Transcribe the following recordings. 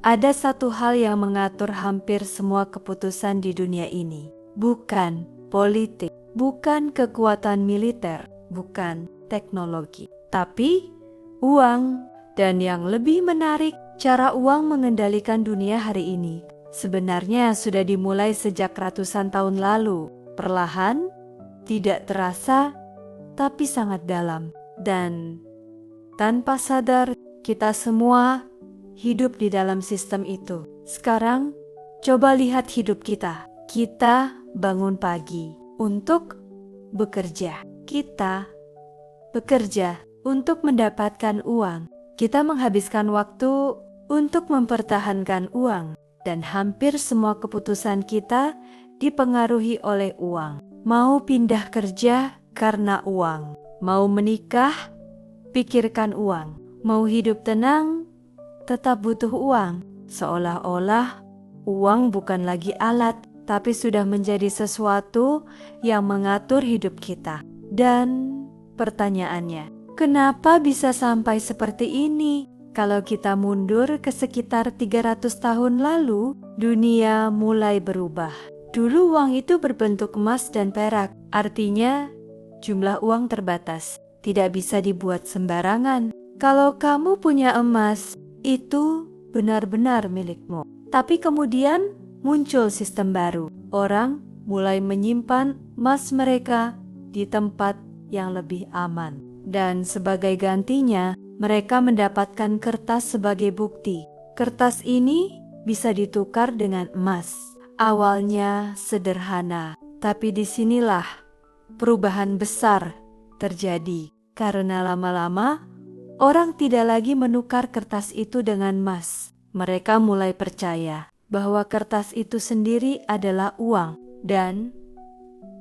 ada satu hal yang mengatur hampir semua keputusan di dunia ini. Bukan politik, bukan kekuatan militer, bukan teknologi, tapi uang. Dan yang lebih menarik, cara uang mengendalikan dunia hari ini sebenarnya sudah dimulai sejak ratusan tahun lalu. Perlahan, tidak terasa, tapi sangat dalam. Dan tanpa sadar, kita semua hidup di dalam sistem itu. Sekarang, coba lihat hidup kita. Kita bangun pagi untuk bekerja. Kita bekerja untuk mendapatkan uang. Kita menghabiskan waktu untuk mempertahankan uang. Dan hampir semua keputusan kita dipengaruhi oleh uang. Mau pindah kerja karena uang. Mau menikah, pikirkan uang. Mau hidup tenang, tetap butuh uang. Seolah-olah uang bukan lagi alat, tapi sudah menjadi sesuatu yang mengatur hidup kita. Dan pertanyaannya, kenapa bisa sampai seperti ini? Kalau kita mundur ke sekitar 300 tahun lalu, dunia mulai berubah. Dulu uang itu berbentuk emas dan perak, artinya jumlah uang terbatas, tidak bisa dibuat sembarangan. Kalau kamu punya emas, itu benar-benar milikmu. Tapi kemudian muncul sistem baru. Orang mulai menyimpan emas mereka di tempat yang lebih aman. Dan sebagai gantinya, mereka mendapatkan kertas sebagai bukti. Kertas ini bisa ditukar dengan emas. Awalnya sederhana, tapi disinilah perubahan besar terjadi. Karena lama-lama, orang tidak lagi menukar kertas itu dengan emas. Mereka mulai percaya bahwa kertas itu sendiri adalah uang. Dan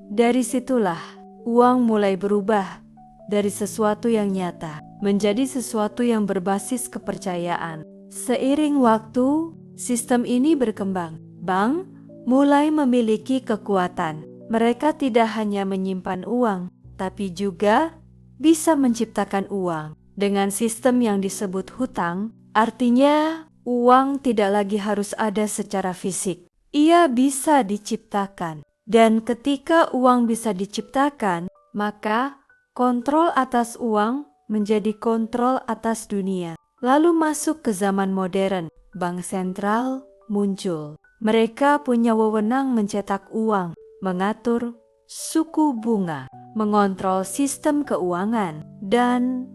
dari situlah, uang mulai berubah dari sesuatu yang nyata menjadi sesuatu yang berbasis kepercayaan. Seiring waktu, sistem ini berkembang. Bank mulai memiliki kekuatan. Mereka tidak hanya menyimpan uang, tapi juga bisa menciptakan uang. Dengan sistem yang disebut hutang, artinya uang tidak lagi harus ada secara fisik. Ia bisa diciptakan. Dan ketika uang bisa diciptakan, maka kontrol atas uang menjadi kontrol atas dunia. Lalu masuk ke zaman modern, bank sentral muncul. Mereka punya wewenang mencetak uang, mengatur suku bunga, mengontrol sistem keuangan, dan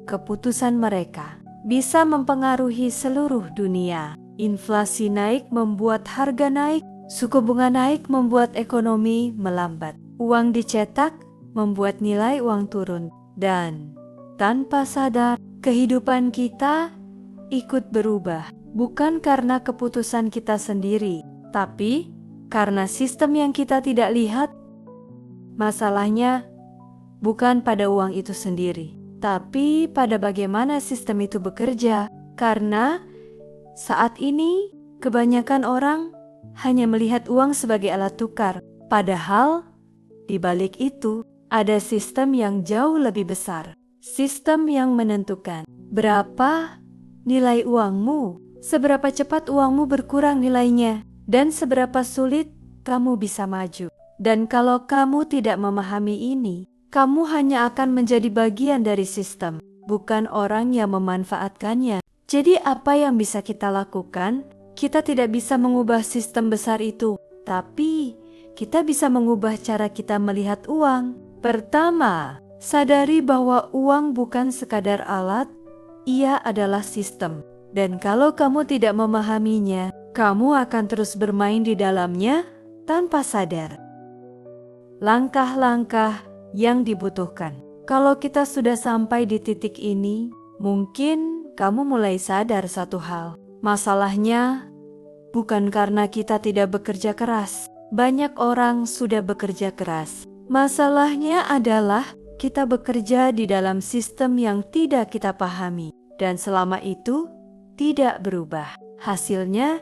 keputusan mereka bisa mempengaruhi seluruh dunia. Inflasi naik membuat harga naik, suku bunga naik membuat ekonomi melambat. Uang dicetak membuat nilai uang turun, dan tanpa sadar, kehidupan kita ikut berubah. Bukan karena keputusan kita sendiri, tapi karena sistem yang kita tidak lihat. Masalahnya bukan pada uang itu sendiri, tapi pada bagaimana sistem itu bekerja. Karena saat ini kebanyakan orang hanya melihat uang sebagai alat tukar. Padahal di balik itu ada sistem yang jauh lebih besar. Sistem yang menentukan berapa nilai uangmu, seberapa cepat uangmu berkurang nilainya, dan seberapa sulit kamu bisa maju. Dan kalau kamu tidak memahami ini, kamu hanya akan menjadi bagian dari sistem, bukan orang yang memanfaatkannya. Jadi apa yang bisa kita lakukan? Kita tidak bisa mengubah sistem besar itu, tapi kita bisa mengubah cara kita melihat uang. Pertama, sadari bahwa uang bukan sekadar alat, ia adalah sistem. Dan kalau kamu tidak memahaminya, kamu akan terus bermain di dalamnya tanpa sadar. Langkah-langkah yang dibutuhkan. Kalau kita sudah sampai di titik ini, mungkin kamu mulai sadar satu hal. Masalahnya bukan karena kita tidak bekerja keras. Banyak orang sudah bekerja keras. Masalahnya adalah kita bekerja di dalam sistem yang tidak kita pahami, dan selama itu tidak berubah. Hasilnya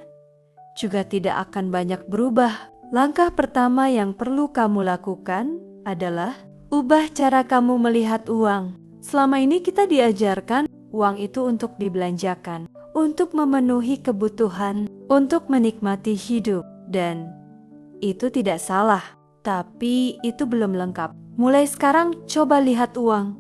juga tidak akan banyak berubah. Langkah pertama yang perlu kamu lakukan adalah ubah cara kamu melihat uang. Selama ini kita diajarkan uang itu untuk dibelanjakan, untuk memenuhi kebutuhan, untuk menikmati hidup. Dan itu tidak salah, tapi itu belum lengkap. Mulai sekarang coba lihat uang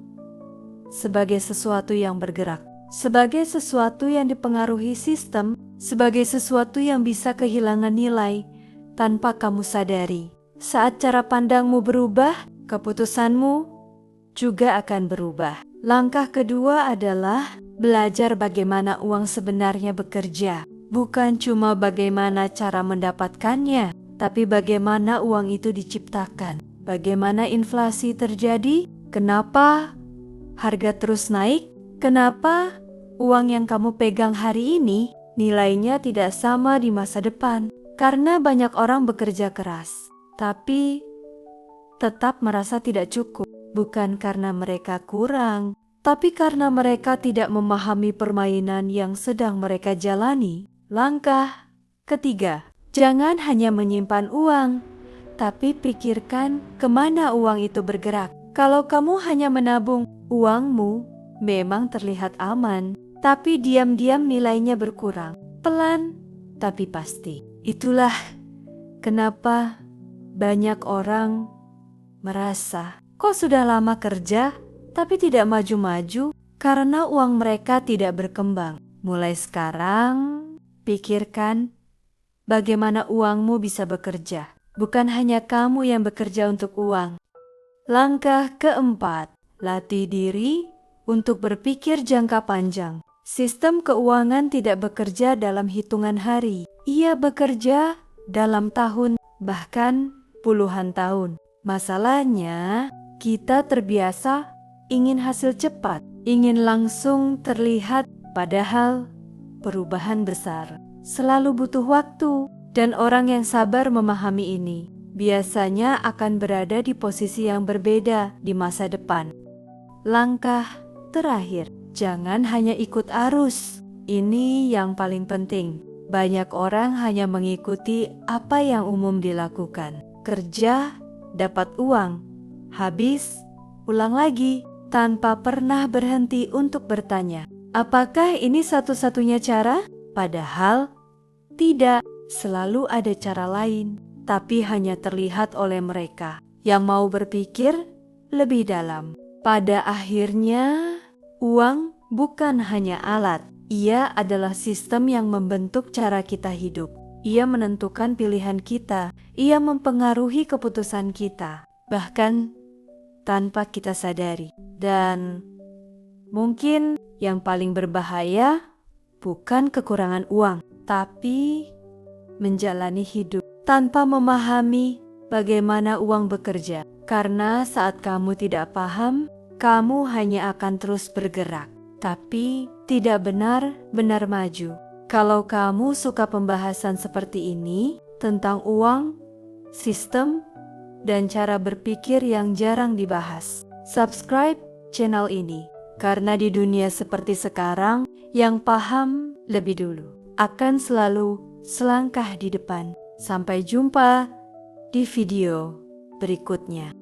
sebagai sesuatu yang bergerak, sebagai sesuatu yang dipengaruhi sistem, sebagai sesuatu yang bisa kehilangan nilai tanpa kamu sadari. Saat cara pandangmu berubah, keputusanmu juga akan berubah. Langkah kedua adalah belajar bagaimana uang sebenarnya bekerja. Bukan cuma bagaimana cara mendapatkannya, tapi bagaimana uang itu diciptakan. Bagaimana inflasi terjadi? Kenapa harga terus naik? Kenapa uang yang kamu pegang hari ini nilainya tidak sama di masa depan? Karena banyak orang bekerja keras, tapi tetap merasa tidak cukup. Bukan karena mereka kurang, tapi karena mereka tidak memahami permainan yang sedang mereka jalani. Langkah ketiga, jangan hanya menyimpan uang, tapi pikirkan kemana uang itu bergerak. Kalau kamu hanya menabung, uangmu memang terlihat aman, tapi diam-diam nilainya berkurang. Pelan, tapi pasti. Itulah kenapa banyak orang merasa, kok sudah lama kerja, tapi tidak maju-maju, karena uang mereka tidak berkembang. Mulai sekarang, pikirkan bagaimana uangmu bisa bekerja. Bukan hanya kamu yang bekerja untuk uang. Langkah keempat, latih diri untuk berpikir jangka panjang. Sistem keuangan tidak bekerja dalam hitungan hari. Ia bekerja dalam tahun, bahkan puluhan tahun. Masalahnya, kita terbiasa ingin hasil cepat, ingin langsung terlihat, padahal perubahan besar selalu butuh waktu. Dan orang yang sabar memahami ini biasanya akan berada di posisi yang berbeda di masa depan. Langkah terakhir, jangan hanya ikut arus. Ini yang paling penting. Banyak orang hanya mengikuti apa yang umum dilakukan. Kerja, dapat uang, habis, ulang lagi, tanpa pernah berhenti untuk bertanya, apakah ini satu-satunya cara? Padahal tidak, selalu ada cara lain, tapi hanya terlihat oleh mereka yang mau berpikir lebih dalam. Pada akhirnya, uang bukan hanya alat, ia adalah sistem yang membentuk cara kita hidup. Ia menentukan pilihan kita, ia mempengaruhi keputusan kita, bahkan tanpa kita sadari. Dan mungkin yang paling berbahaya bukan kekurangan uang, tapi menjalani hidup tanpa memahami bagaimana uang bekerja. Karena saat kamu tidak paham, kamu hanya akan terus bergerak, tapi tidak benar-benar maju. Kalau kamu suka pembahasan seperti ini tentang uang, sistem, dan cara berpikir yang jarang dibahas, subscribe channel ini. Karena di dunia seperti sekarang, yang paham lebih dulu akan selalu selangkah di depan. Sampai jumpa di video berikutnya.